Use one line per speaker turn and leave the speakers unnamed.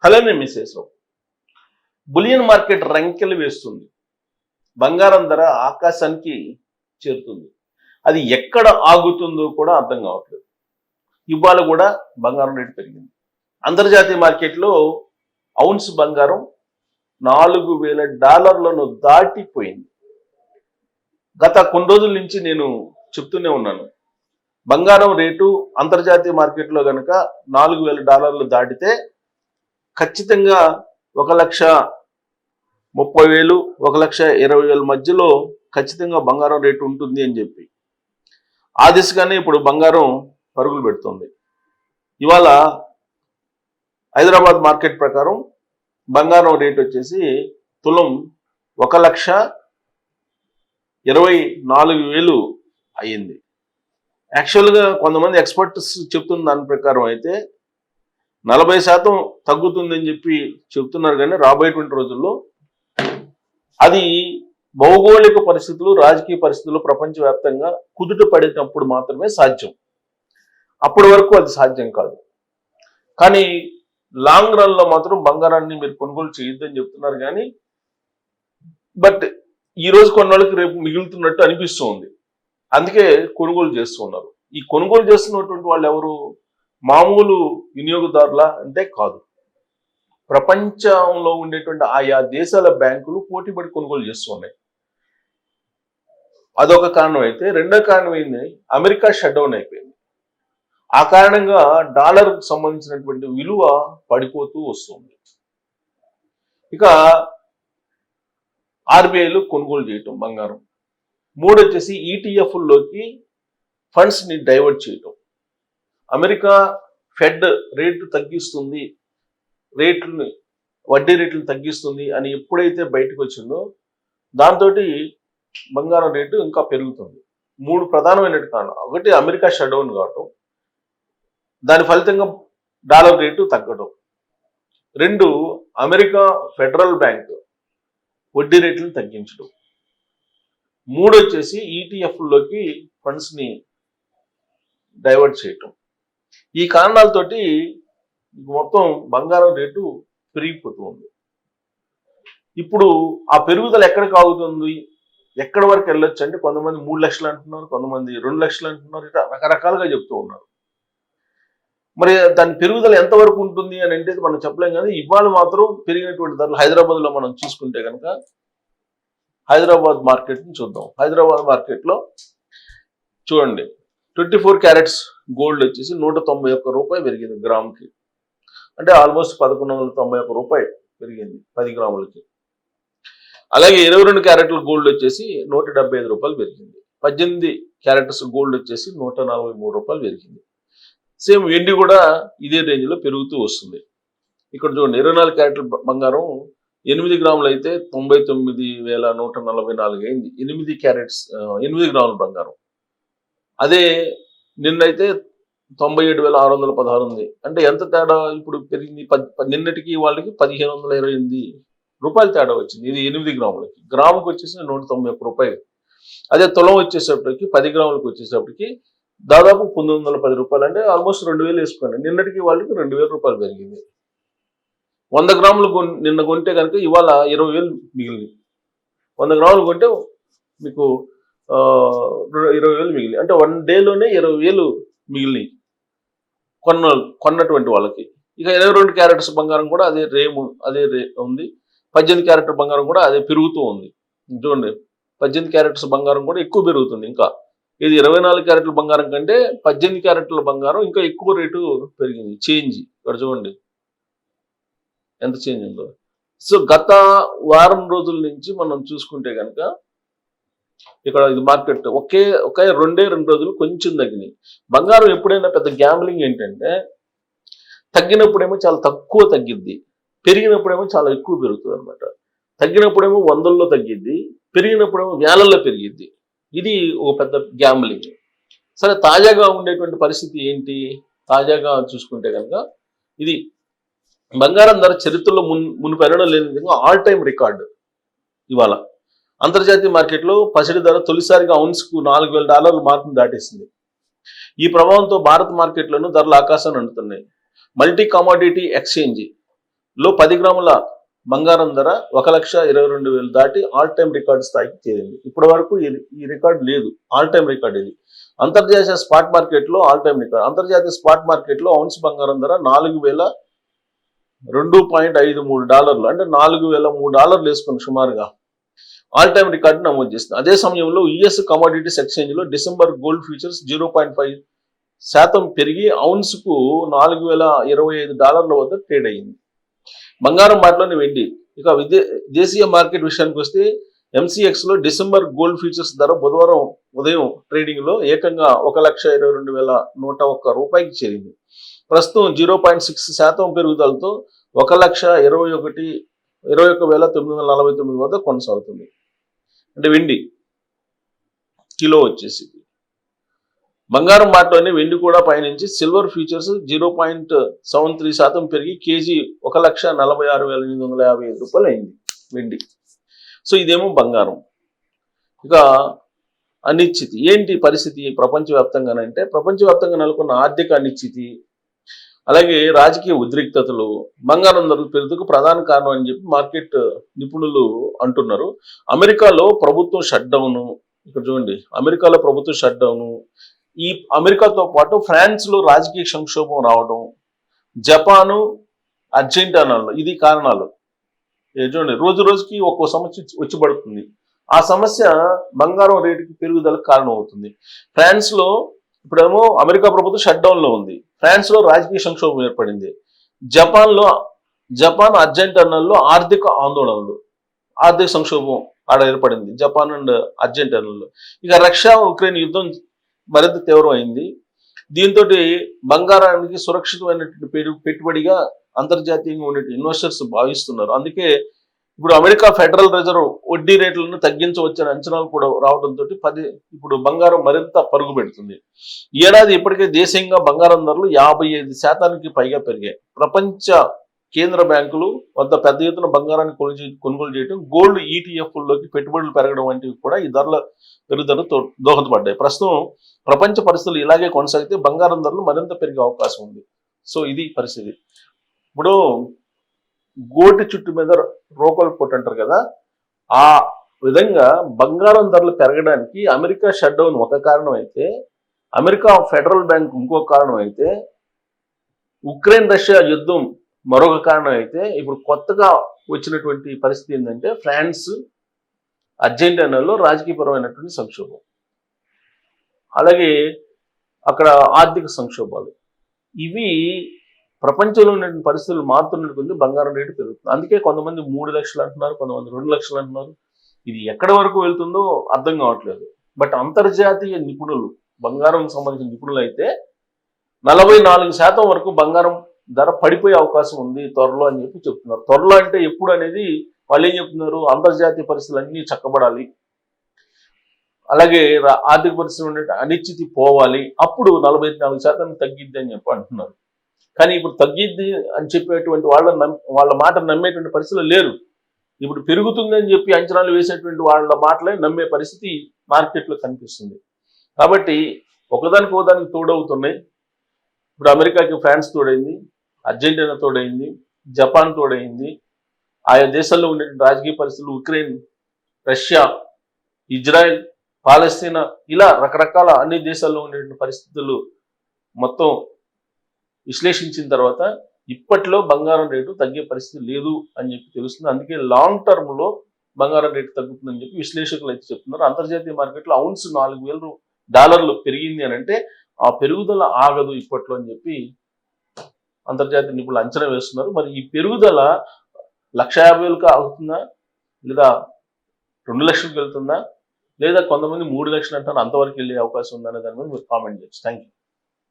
Hello నేను మిస్సేసాం. Bullion market రంకెలు వేస్తుంది. బంగారం ధర ఆకాశానికి చేరుతుంది. అది ఎక్కడ ఆగుతుందో కూడా అర్థం కావట్లేదు. ఇవాళ కూడా బంగారం రేటు పెరిగింది. అంతర్జాతీయ మార్కెట్లో ఔన్స్ బంగారం $4,000 దాటిపోయింది. గత కొన్ని రోజుల నుంచి నేను చెప్తూనే ఉన్నాను, బంగారం రేటు అంతర్జాతీయ మార్కెట్లో కనుక $4,000 దాటితే ఖచ్చితంగా 1,30,000 1,20,000 మధ్యలో ఖచ్చితంగా బంగారం రేటు ఉంటుంది అని చెప్పి ఆ దిశగానే ఇప్పుడు బంగారం పరుగులు పెడుతుంది. ఇవాళ హైదరాబాద్ మార్కెట్ ప్రకారం బంగారం రేట్ వచ్చేసి తులం 1,24,000 అయ్యింది. యాక్చువల్గా కొంతమంది ఎక్స్పర్ట్స్ చెప్తున్న దాని ప్రకారం అయితే 40% తగ్గుతుందని చెప్పి చెప్తున్నారు. కానీ రాబోయేటువంటి రోజుల్లో అది భౌగోళిక పరిస్థితులు, రాజకీయ పరిస్థితులు ప్రపంచవ్యాప్తంగా కుదుట పడినప్పుడు మాత్రమే సాధ్యం. అప్పటి వరకు అది సాధ్యం కాదు. కానీ లాంగ్ రన్ లో మాత్రం బంగారాన్ని మీరు కొనుగోలు చేయొద్దని చెప్తున్నారు. కానీ బట్ ఈ రోజు కొన్నాళ్ళకి రేపు మిగులుతున్నట్టు అనిపిస్తుంది. అందుకే కొనుగోలు చేస్తూ ఉన్నారు. ఈ కొనుగోలు చేస్తున్నటువంటి వాళ్ళు ఎవరు? మామూలు వినియోగదారుల అంటే కాదు. ప్రపంచంలో ఉండేటువంటి ఆయా దేశాల బ్యాంకులు పోటీపడి కొనుగోలు చేస్తూ ఉన్నాయి. అదొక కారణం అయితే, రెండో కారణం ఏంది, అమెరికా షట్ డౌన్ అయిపోయింది. ఆ కారణంగా డాలర్ సంబంధించినటువంటి విలువ పడిపోతూ వస్తుంది. ఇక ఆర్బీఐలు కొనుగోలు చేయటం బంగారం. మూడు వచ్చేసి ఈటీఎఫ్లోకి ఫండ్స్ ని డైవర్ట్ చేయటం. అమెరికా ఫెడ్ రేటు తగ్గిస్తుంది, వడ్డీ రేట్లు తగ్గిస్తుంది అని ఎప్పుడైతే బయటకు వచ్చిందో దాంతో బంగారం రేటు ఇంకా పెరుగుతుంది. మూడు ప్రధానమైన కారణం. ఒకటి అమెరికా షట్ డౌన్ కావటం, దాని ఫలితంగా డాలర్ రేటు తగ్గడం. రెండు, అమెరికా ఫెడరల్ బ్యాంక్ వడ్డీ రేట్లను తగ్గించడం. మూడు వచ్చేసి ఈటీఎఫ్లోకి ఫండ్స్ ని డైవర్ట్ చేయటం. ఈ కారణాలతోటి మొత్తం బంగారం రేటు పెరిగిపోతూ ఉంది. ఇప్పుడు ఆ పెరుగుదల ఎక్కడికి ఆగుతుంది, ఎక్కడి వరకు వెళ్ళొచ్చు అంటే కొంతమంది 3 లక్షలు అంటున్నారు, కొంతమంది 2 లక్షలు అంటున్నారు. ఇట్లా రకరకాలుగా చెప్తూ ఉన్నారు. మరి దాని పెరుగుదల ఎంతవరకు ఉంటుంది అని అంటే మనం చెప్పలేం. కానీ ఇవాళ మాత్రం పెరిగినటువంటి ధరలు హైదరాబాద్ లో మనం చూసుకుంటే కనుక హైదరాబాద్ మార్కెట్ ని చూద్దాం. హైదరాబాద్ మార్కెట్ లో చూడండి, 24 క్యారెట్స్ గోల్డ్ వచ్చేసి ₹191 పెరిగింది గ్రాముకి. అంటే ఆల్మోస్ట్ ₹1,191 పెరిగింది 10 గ్రాములకి. అలాగే 22 క్యారెట్ల గోల్డ్ వచ్చేసి ₹175 పెరిగింది. 18 క్యారెట్స్ గోల్డ్ వచ్చేసి ₹143 పెరిగింది. సేమ్ వెండి కూడా ఇదే రేంజ్ లో పెరుగుతూ వస్తుంది. ఇక్కడ చూడండి, 24 క్యారెట్ల బంగారం 8 గ్రాములు అయితే 99,144 అయింది. 8 గ్రాముల బంగారం. అదే నిన్నైతే 97,616 ఉంది. అంటే ఎంత తేడా ఇప్పుడు పెరిగింది? నిన్నటికి వాళ్ళకి ₹1,528 తేడా వచ్చింది. ఇది 8 గ్రాములకి. గ్రాముకి వచ్చేసి ₹191. అదే తులం వచ్చేటప్పటికి 10 గ్రాములకు వచ్చేటప్పటికి దాదాపు ₹910. అంటే ఆల్మోస్ట్ 2,000 వేసుకోండి. నిన్నటికి వాళ్ళకి ₹2,000 పెరిగింది. 100 గ్రాములు నిన్న కొంటే కనుక ఇవాళ 20,000 మిగిలింది. 100 గ్రాములు కొంటే మీకు 20,000 మిగిలింది. అంటే 1 డేలోనే 20,000 మిగిలినాయి కొన్నటువంటి వాళ్ళకి. ఇక 22 క్యారెట్స్ బంగారం కూడా అదే ఉంది. 18 క్యారెట్ బంగారం కూడా అదే పెరుగుతూ ఉంది. చూడండి, 18 క్యారెట్స్ బంగారం కూడా ఎక్కువ పెరుగుతుంది. ఇంకా ఇది 24 క్యారెట్ల బంగారం కంటే 18 క్యారెట్ల బంగారం ఇంకా ఎక్కువ రేటు పెరిగింది. చేంజ్ ఇక్కడ చూడండి ఎంత చేంజ్ ఉందో. సో గత వారం రోజుల నుంచి మనం చూసుకుంటే కనుక ఇక్కడ ఇది మార్కెట్ ఒకే 2 రోజులు కొంచెం తగ్గినాయి. బంగారం ఎప్పుడైనా పెద్ద గ్యాంబ్లింగ్ ఏంటంటే, తగ్గినప్పుడేమో చాలా తక్కువ తగ్గిద్ది, పెరిగినప్పుడేమో చాలా ఎక్కువ పెరుగుతుంది అనమాట. తగ్గినప్పుడేమో 100లో తగ్గిద్ది, పెరిగినప్పుడేమో వేలల్లో పెరిగిద్ది. ఇది ఒక పెద్ద గ్యాంబ్లింగ్. సరే, తాజాగా ఉండేటువంటి పరిస్థితి ఏంటి? తాజాగా చూసుకుంటే కనుక ఇది బంగారం ధర చరిత్రలో మునుపెన్నడూ లేని విధంగా ఆల్ టైమ్ రికార్డు. ఇవాళ అంతర్జాతీయ మార్కెట్లో పసిడి ధర తొలిసారిగా ఔన్స్కు $4,000 మార్కును దాటేసింది. ఈ ప్రభావంతో భారత మార్కెట్లోనూ ధరలు ఆకాశాన్ని అందుతున్నాయి. మల్టీ కమోడిటీ ఎక్స్చేంజ్ లో 10 గ్రాముల బంగారం ధర 1,22,000 దాటి ఆల్ టైమ్ రికార్డు స్థాయికి చేరింది. ఇప్పటి వరకు ఈ రికార్డు లేదు. ఆల్ టైమ్ రికార్డు ఇది. అంతర్జాతీయ స్పాట్ మార్కెట్లో ఆల్ టైమ్ రికార్డు. అంతర్జాతీయ స్పాట్ మార్కెట్లో ఔన్స్ బంగారం ధర $4,253 అంటే $4,003 వేసుకుని సుమారుగా ఆల్ టైమ్ రికార్డు నమోదు చేస్తుంది. అదే సమయంలో యుఎస్ కమోడిటీస్ ఎక్స్చేంజ్లో డిసెంబర్ గోల్డ్ ఫ్యూచర్స్ 0.5% పెరిగి ఔన్స్కు $4,025 వద్ద ట్రేడ్ అయింది. బంగారం మాటలోని వెండి. ఇక దేశీయ మార్కెట్ విషయానికి వస్తే ఎంసీఎక్స్ లో డిసెంబర్ గోల్డ్ ఫ్యూచర్స్ ధర బుధవారం ఉదయం ట్రేడింగ్ లో ఏకంగా $1,22,101 చేరింది. ప్రస్తుతం 0.6% పెరుగుదలతో 1,21,949 వద్ద కొనసాగుతుంది. అంటే వెండి కిలో వచ్చేసి బంగారం మాటలోనే వెండి కూడా పయనించి సిల్వర్ ఫ్యూచర్స్ 0.73% పెరిగి కేజీ $1,46,855 అయింది వెండి. సో ఇదేమో బంగారం. ఇక అనిశ్చితి ఏంటి పరిస్థితి ప్రపంచవ్యాప్తంగానంటే ప్రపంచవ్యాప్తంగా నెలకొన్న ఆర్థిక అనిశ్చితి అలాగే రాజకీయ ఉద్రిక్తతలు బంగారం ధరలు పెరుగుదలకు ప్రధాన కారణం అని చెప్పి మార్కెట్ నిపుణులు అంటున్నారు. అమెరికాలో ప్రభుత్వం షట్ డౌన్. ఇక్కడ చూడండి, అమెరికాలో ప్రభుత్వం షట్ డౌన్. ఈ అమెరికాతో పాటు ఫ్రాన్స్ లో రాజకీయ సంక్షోభం రావడం, జపాను అర్జెంటీనాలో ఇది కారణాలు. చూడండి, రోజు రోజుకి ఒక్కో సమస్య వచ్చి పడుతుంది. ఆ సమస్య బంగారం రేటుకి పెరుగుదలకు కారణం అవుతుంది. ఫ్రాన్స్ లో ఇప్పుడేమో అమెరికా ప్రభుత్వం షట్ డౌన్ లో ఉంది. ఫ్రాన్స్ లో రాజకీయ సంక్షోభం ఏర్పడింది. జపాన్ అర్జెంటీనాలో ఆర్థిక ఆందోళనలు, ఆర్థిక సంక్షోభం ఆడ ఏర్పడింది జపాన్ అండ్ అర్జెంటీనాలో. ఇక రష్యా ఉక్రెయిన్ యుద్ధం మరింత తీవ్రమైంది. దీంతో బంగారానికి సురక్షితమైనటువంటి పెట్టుబడిగా అంతర్జాతీయంగా ఉండే ఇన్వెస్టర్స్ భావిస్తున్నారు. అందుకే ఇప్పుడు అమెరికా ఫెడరల్ రిజర్వ్ వడ్డీ రేట్లను తగ్గించవచ్చని అంచనాలు కూడా రావడంతో ఇప్పుడు బంగారం మరింత పరుగు పెడుతుంది. ఈ ఏడాది ఇప్పటికే దేశీయంగా బంగారం ధరలు 55% పైగా పెరిగాయి. ప్రపంచ కేంద్ర బ్యాంకులు వద్ద పెద్ద ఎత్తున బంగారాన్ని కొనుగోలు చేయడం, గోల్డ్ ఈటీఎఫ్లోకి పెట్టుబడులు పెరగడం వంటివి కూడా ఈ ధరల పెరుగుదలకు దోహదపడ్డాయి. ప్రస్తుతం ప్రపంచ పరిస్థితులు ఇలాగే కొనసాగితే బంగారం ధరలు మరింత పెరిగే అవకాశం ఉంది. సో ఇది పరిస్థితి. ఇప్పుడు గోటి చుట్టు మీద రోకలు పొట్టు అంటారు కదా, ఆ విధంగా బంగారం ధరలు పెరగడానికి అమెరికా షట్ డౌన్ ఒక కారణం అయితే, అమెరికా ఫెడరల్ బ్యాంక్ ఇంకో కారణం అయితే, ఉక్రెయిన్ రష్యా యుద్ధం మరొక కారణం అయితే, ఇప్పుడు కొత్తగా వచ్చినటువంటి పరిస్థితి ఏంటంటే ఫ్రాన్స్ అర్జెంటీనాలో రాజకీయపరమైనటువంటి సంక్షోభం, అలాగే అక్కడ ఆర్థిక సంక్షోభాలు. ఇవి ప్రపంచంలో ఉన్న పరిస్థితులు మారుతున్నటువంటి బంగారం రేటు పెరుగుతుంది. అందుకే కొంతమంది 3 లక్షలు అంటున్నారు, కొంతమంది 2 లక్షలు అంటున్నారు. ఇది ఎక్కడి వరకు వెళ్తుందో అర్థం కావట్లేదు. బట్ అంతర్జాతీయ నిపుణులు, బంగారం సంబంధించిన నిపుణులు అయితే 44% వరకు బంగారం ధర పడిపోయే అవకాశం ఉంది త్వరలో అని చెప్పి చెప్తున్నారు. త్వరలో అంటే ఎప్పుడు అనేది వాళ్ళు ఏం చెప్తున్నారు, అంతర్జాతీయ పరిస్థితులు అన్నీ చక్కబడాలి, అలాగే ఆర్థిక పరిస్థితులు ఉండే అనిశ్చితి పోవాలి, అప్పుడు 44% తగ్గిద్ది అని చెప్పి అంటున్నారు. కానీ ఇప్పుడు తగ్గిద్ది అని చెప్పేటువంటి వాళ్ళ మాట నమ్మేటువంటి పరిస్థితులు లేరు. ఇప్పుడు పెరుగుతుందని చెప్పి అంచనాలు వేసేటువంటి వాళ్ళ మాటలే నమ్మే పరిస్థితి మార్కెట్లో కనిపిస్తుంది. కాబట్టి ఒకదానికి తోడవుతున్నాయి. ఇప్పుడు అమెరికాకి ఫ్రాన్స్ తోడైంది, అర్జెంటీనా తోడైంది, జపాన్ తోడైంది. ఆయా దేశాల్లో ఉండే రాజకీయ పరిస్థితులు, ఉక్రెయిన్, రష్యా, ఇజ్రాయెల్, పాలస్తీనా, ఇలా రకరకాల అన్ని దేశాల్లో ఉండేటువంటి పరిస్థితులు మొత్తం విశ్లేషించిన తర్వాత ఇప్పట్లో బంగారం రేటు తగ్గే పరిస్థితి లేదు అని చెప్పి తెలుస్తుంది. అందుకే లాంగ్ టర్మ్ లో బంగారం రేటు తగ్గుతుందని చెప్పి విశ్లేషకులు అయితే చెప్తున్నారు. అంతర్జాతీయ మార్కెట్లో ఔన్స్ $4,000 పెరిగింది అని అంటే ఆ పెరుగుదల ఆగదు ఇప్పట్లో అని చెప్పి అంతర్జాతీయ నిపుణులు అంచనా వేస్తున్నారు. మరి ఈ పెరుగుదల 1,50,000 అవుతుందా, లేదా 2 లక్షలకు వెళ్తుందా, లేదా కొంతమంది 3 లక్షలు అంటారు, అంతవరకు వెళ్ళే అవకాశం ఉందనే దాని మీద మీరు కామెంట్ చేయొచ్చు. Thank you.